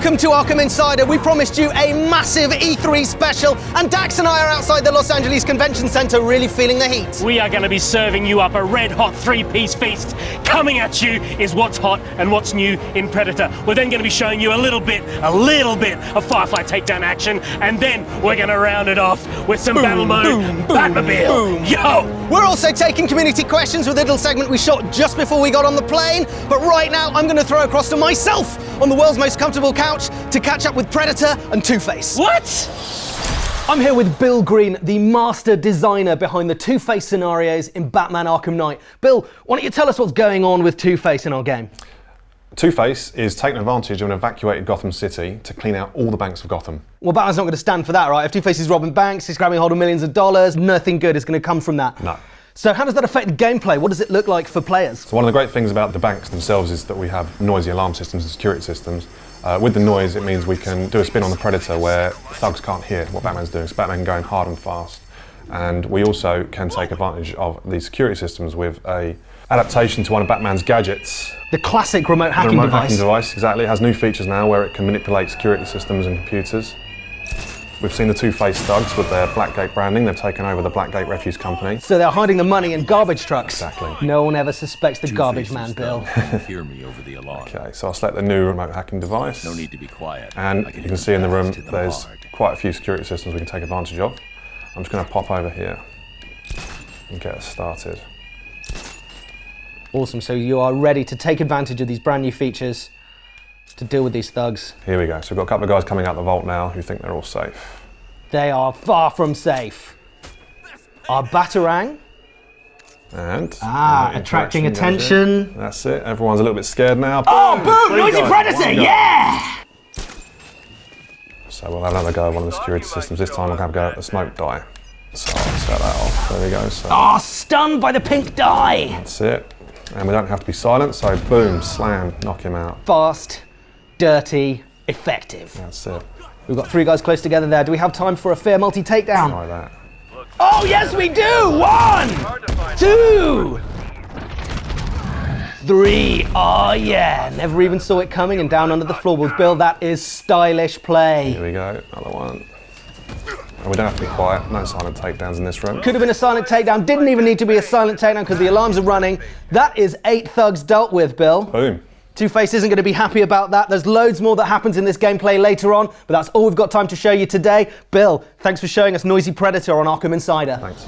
Welcome to Arkham Insider. We promised you a massive E3 special, and Dax and I are outside the Los Angeles Convention Center really feeling the heat. We are going to be serving you up a red-hot three-piece feast. Coming at you is what's hot and what's new in Predator. We're then going to be showing you a little bit of Firefly takedown action, and then we're going to round it off with some Battle Mode Batmobile. Yo! We're also taking community questions with a little segment we shot just before we got on the plane, but right now I'm going to throw across to myself on the world's most comfortable couch to catch up with Predator and Two-Face. What? I'm here with Bill Green, the master designer behind the Two-Face scenarios in Batman Arkham Knight. Bill, why don't you tell us what's going on with Two-Face in our game? Two-Face is taking advantage of an evacuated Gotham City to clean out all the banks of Gotham. Well, Batman's not going to stand for that, right? If Two-Face is robbing banks, he's grabbing hold of millions of dollars, nothing good is going to come from that. No. So how does that affect the gameplay? What does it look like for players? So one of the great things about the banks themselves is that we have noisy alarm systems and security systems. With the noise, it means we can do a spin on the Predator where thugs can't hear what Batman's doing. So Batman can go in hard and fast. And we also can take advantage of the security systems with a adaptation to one of Batman's gadgets. The classic remote hacking device. Hacking device, exactly. It has new features now where it can manipulate security systems and computers. We've seen the Two-Face thugs with their Blackgate branding. They've taken over the Blackgate Refuse Company. So they're hiding the money in garbage trucks. Exactly. No one ever suspects the garbage man, Bill. Hear me over the alarm. Okay, so I'll select the new remote hacking device. No need to be quiet. And you can see in the room there's quite a few security systems we can take advantage of. I'm just going to pop over here and get us started. Awesome, so you are ready to take advantage of these brand new features to deal with these thugs. Here we go. So we've got a couple of guys coming out the vault now who think they're all safe. They are far from safe. Our Batarang. And attracting attention. That's it. Everyone's a little bit scared now. Oh, boom! Noisy Predator, yeah! So we'll have another go at one of the security systems. This time we'll have a go at the smoke die. So I'll set that off. There we go. So oh, stunned by the pink dye. That's it. And we don't have to be silent, so boom, slam, knock him out. Fast, dirty, effective. That's it. We've got three guys close together there. Do we have time for a fair multi-takedown? Try that. Oh, yes, we do! 1, 2, 3. Oh, yeah. Never even saw it coming and down under the floorboards. Bill, that is stylish play. Here we go. Another one. And we don't have to be quiet. No silent takedowns in this room. Could have been a silent takedown. Didn't even need to be a silent takedown because the alarms are running. That is 8 thugs dealt with, Bill. Boom. Two-Face isn't going to be happy about that. There's loads more that happens in this gameplay later on, but that's all we've got time to show you today. Bill, thanks for showing us Noisy Predator on Arkham Insider. Thanks.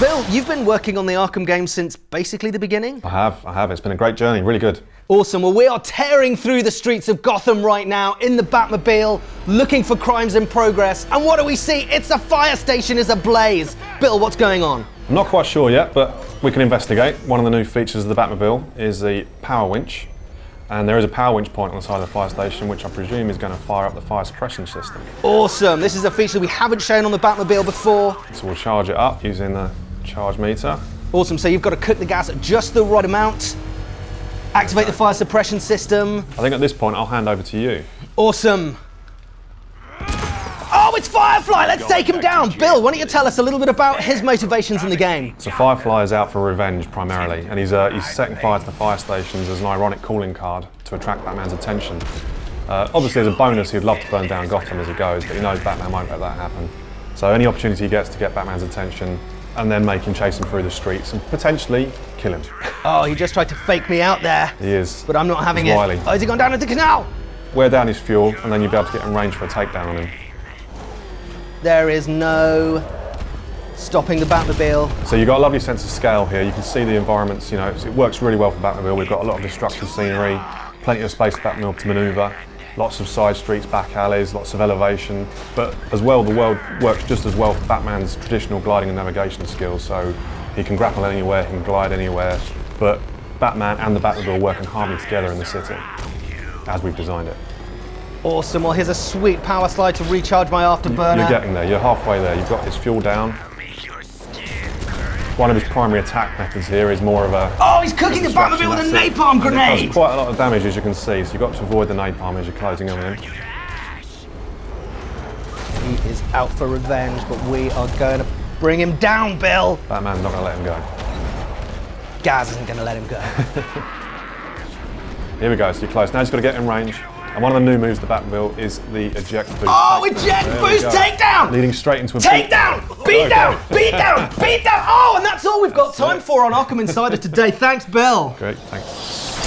Bill, you've been working on the Arkham game since basically the beginning? I have. It's been a great journey, really good. Awesome. Well, we are tearing through the streets of Gotham right now in the Batmobile, looking for crimes in progress. And what do we see? It's a fire station is ablaze. Bill, what's going on? I'm not quite sure yet, but we can investigate. One of the new features of the Batmobile is the power winch. And there is a power winch point on the side of the fire station, which I presume is going to fire up the fire suppression system. Awesome. This is a feature we haven't shown on the Batmobile before. So we'll charge it up using the charge meter. Awesome. So you've got to cook the gas at just the right amount. Activate the fire suppression system. I think at this point I'll hand over to you. Awesome. Oh, it's Firefly! Let's take him down! Bill, why don't you tell us a little bit about his motivations in the game? So Firefly is out for revenge primarily, and he's setting fire to the fire stations as an ironic calling card to attract Batman's attention. Obviously as a bonus he'd love to burn down Gotham as he goes, but he knows Batman won't let that happen. So any opportunity he gets to get Batman's attention and then make him chase him through the streets and potentially kill him. Oh, he just tried to fake me out there. He is. But I'm not having it. Wily. Oh, has he gone down into the canal? Wear down his fuel and then you'll be able to get in range for a takedown on him. There is no stopping the Batmobile. So you've got a lovely sense of scale here. You can see the environments, you know, it works really well for Batmobile. We've got a lot of destruction scenery, plenty of space for Batmobile to manoeuvre, lots of side streets, back alleys, lots of elevation. But as well, the world works just as well for Batman's traditional gliding and navigation skills. So he can grapple anywhere, he can glide anywhere. But Batman and the Batmobile work in harmony together in the city, as we've designed it. Awesome. Well, here's a sweet power slide to recharge my afterburner. You're getting there. You're halfway there. You've got his fuel down. One of his primary attack methods here is more of a... Oh, he's cooking the Batmobile with a napalm grenade! It does quite a lot of damage, as you can see, so you've got to avoid the napalm as you're closing on him. He is out for revenge, but we are going to bring him down, Bill! Batman's not going to let him go. Gaz isn't going to let him go. Here we go, so you're close. Now you've got to get in range. And one of the new moves of the Batmobile is the eject boost. Oh, eject boost takedown! Leading straight into a takedown! Beat down! Beat down! Beat down! Oh, and that's all we've got time for on Arkham Insider today. Thanks, Bill. Great, thanks.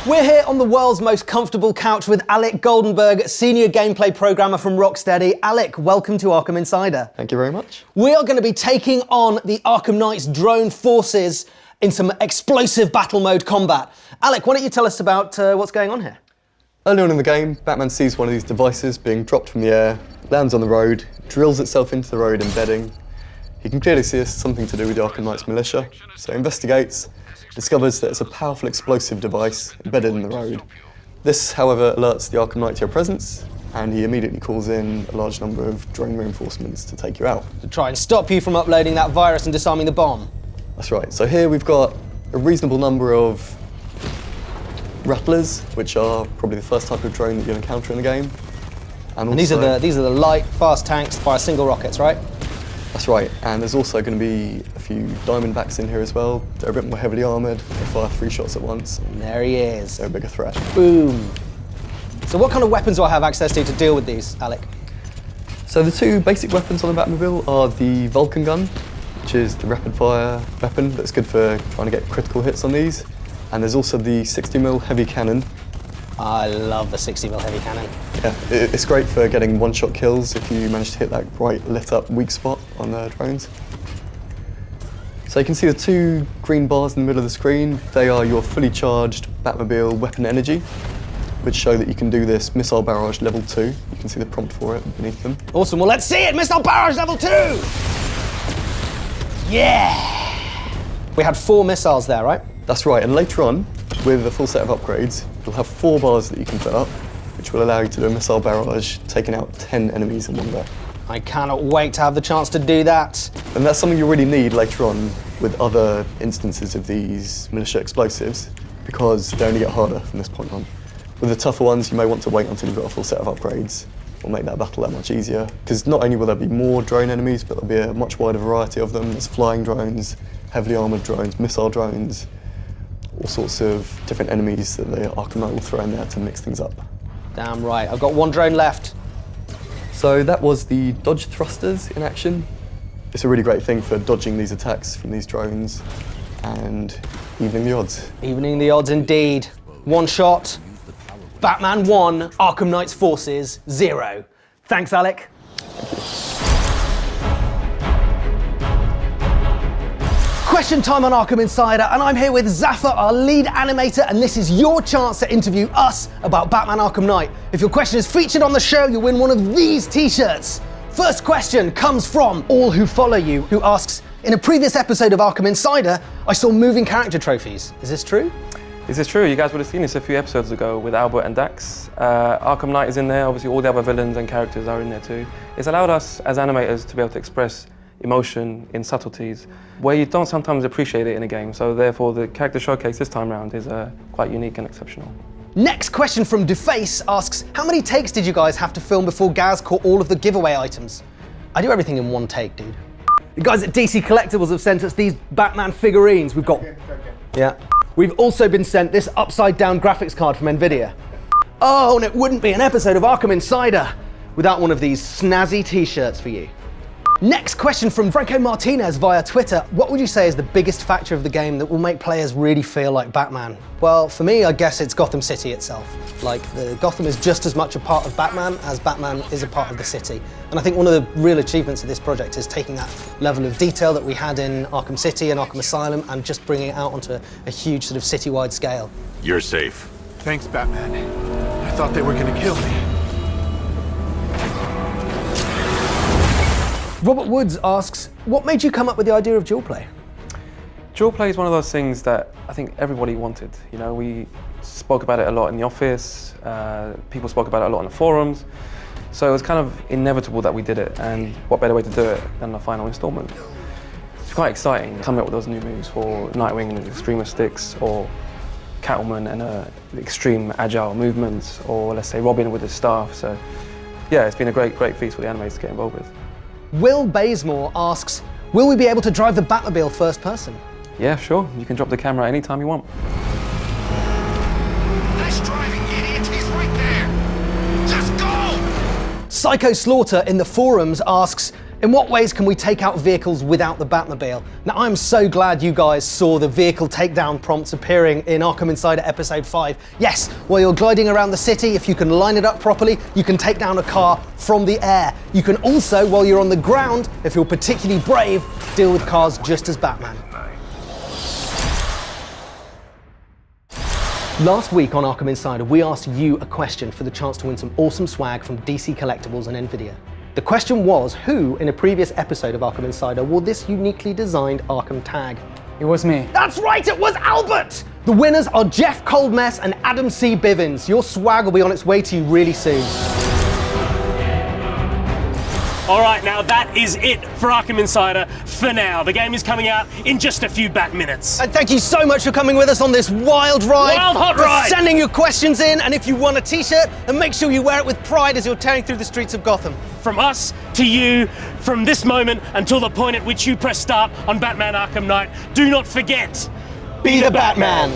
We're here on the world's most comfortable couch with Alec Goldenberg, senior gameplay programmer from Rocksteady. Alec, welcome to Arkham Insider. Thank you very much. We are going to be taking on the Arkham Knight's drone forces in some explosive battle mode combat. Alec, why don't you tell us about what's going on here? Early on in the game, Batman sees one of these devices being dropped from the air, lands on the road, drills itself into the road embedding. He can clearly see it's something to do with the Arkham Knight's militia, so he investigates, discovers that it's a powerful explosive device embedded in the road. This, however, alerts the Arkham Knight to your presence, and he immediately calls in a large number of drone reinforcements to take you out. To try and stop you from uploading that virus and disarming the bomb. That's right. So here we've got a reasonable number of rattlers, which are probably the first type of drone that you'll encounter in the game. And these are the light, fast tanks fire single rockets, right? That's right. And there's also going to be a few Diamondbacks in here as well. They're a bit more heavily armoured. They fire 3 shots at once. And there he is. They're a bigger threat. Boom. So what kind of weapons do I have access to deal with these, Alec? So the 2 basic weapons on the Batmobile are the Vulcan gun, which is the rapid-fire weapon that's good for trying to get critical hits on these. And there's also the 60mm heavy cannon. I love the 60mm heavy cannon. Yeah, it's great for getting one-shot kills if you manage to hit that bright, lit-up weak spot on the drones. So you can see the 2 green bars in the middle of the screen. They are your fully charged Batmobile weapon energy, which show that you can do this missile barrage level 2. You can see the prompt for it beneath them. Awesome, well let's see it, missile barrage level 2! Yeah! We had 4 missiles there, right? That's right, and later on, with a full set of upgrades, you'll have 4 bars that you can put up, which will allow you to do a missile barrage, taking out 10 enemies in one go. I cannot wait to have the chance to do that. And that's something you really need later on with other instances of these militia explosives, because they only get harder from this point on. With the tougher ones, you may want to wait until you've got a full set of upgrades. Will make that battle that much easier, because not only will there be more drone enemies, but there'll be a much wider variety of them. There's flying drones, heavily armoured drones, missile drones, all sorts of different enemies that the Arkham Knight will throw in there to mix things up. Damn right, I've got 1 drone left. So that was the dodge thrusters in action. It's a really great thing for dodging these attacks from these drones and evening the odds. Evening the odds indeed. 1 shot. Batman 1, Arkham Knight's forces 0. Thanks, Alec. Question time on Arkham Insider, and I'm here with Zafar, our lead animator, and this is your chance to interview us about Batman Arkham Knight. If your question is featured on the show, you'll win one of these t-shirts. First question comes from All Who Follow You, who asks, in a previous episode of Arkham Insider, I saw moving character trophies. Is this true? This is true. You guys would have seen this a few episodes ago with Albert and Dax. Arkham Knight is in there. Obviously, all the other villains and characters are in there too. It's allowed us as animators to be able to express emotion in subtleties where you don't sometimes appreciate it in a game. So therefore, the character showcase this time around is quite unique and exceptional. Next question from Deface asks, how many takes did you guys have to film before Gaz caught all of the giveaway items? I do everything in 1 take, dude. The guys at DC Collectibles have sent us these Batman figurines. We've got... Yeah. We've also been sent this upside-down graphics card from Nvidia. Oh, and it wouldn't be an episode of Arkham Insider without one of these snazzy t-shirts for you. Next question from Franco Martinez via Twitter. What would you say is the biggest factor of the game that will make players really feel like Batman? Well, for me, I guess it's Gotham City itself. Like, Gotham is just as much a part of Batman as Batman is a part of the city. And I think one of the real achievements of this project is taking that level of detail that we had in Arkham City and Arkham Asylum and just bringing it out onto a huge sort of citywide scale. You're safe. Thanks, Batman. I thought they were gonna kill me. Robert Woods asks, what made you come up with the idea of dual play? Dual play is one of those things that I think everybody wanted. You know, we spoke about it a lot in the office, people spoke about it a lot on the forums, so it was kind of inevitable that we did it, and what better way to do it than the final installment. It's quite exciting coming up with those new moves for Nightwing and extreme sticks, or Catwoman and extreme agile movements, or let's say Robin with his staff. So yeah, it's been a great feat for the animators to get involved with. Will Bazemore asks, will we be able to drive the Batmobile first person? Yeah, sure. You can drop the camera anytime you want. Nice driving, idiot. He's right there. Just go! Psycho Slaughter in the forums asks, in what ways can we take out vehicles without the Batmobile? Now, I'm so glad you guys saw the vehicle takedown prompts appearing in Arkham Insider episode 5. Yes, while you're gliding around the city, if you can line it up properly, you can take down a car from the air. You can also, while you're on the ground, if you're particularly brave, deal with cars just as Batman. Last week on Arkham Insider, we asked you a question for the chance to win some awesome swag from DC Collectibles and Nvidia. The question was, who in a previous episode of Arkham Insider wore this uniquely designed Arkham tag? It was me. That's right, it was Albert! The winners are Jeff Coldmess and Adam C. Bivens. Your swag will be on its way to you really soon. All right, now that is it for Arkham Insider for now. The game is coming out in just a few bat minutes. And thank you so much for coming with us on this wild ride. Wild hot for ride! Sending your questions in, and if you want a t-shirt, then make sure you wear it with pride as you're tearing through the streets of Gotham. From us to you, from this moment until the point at which you press start on Batman Arkham Knight, do not forget, Be the Batman.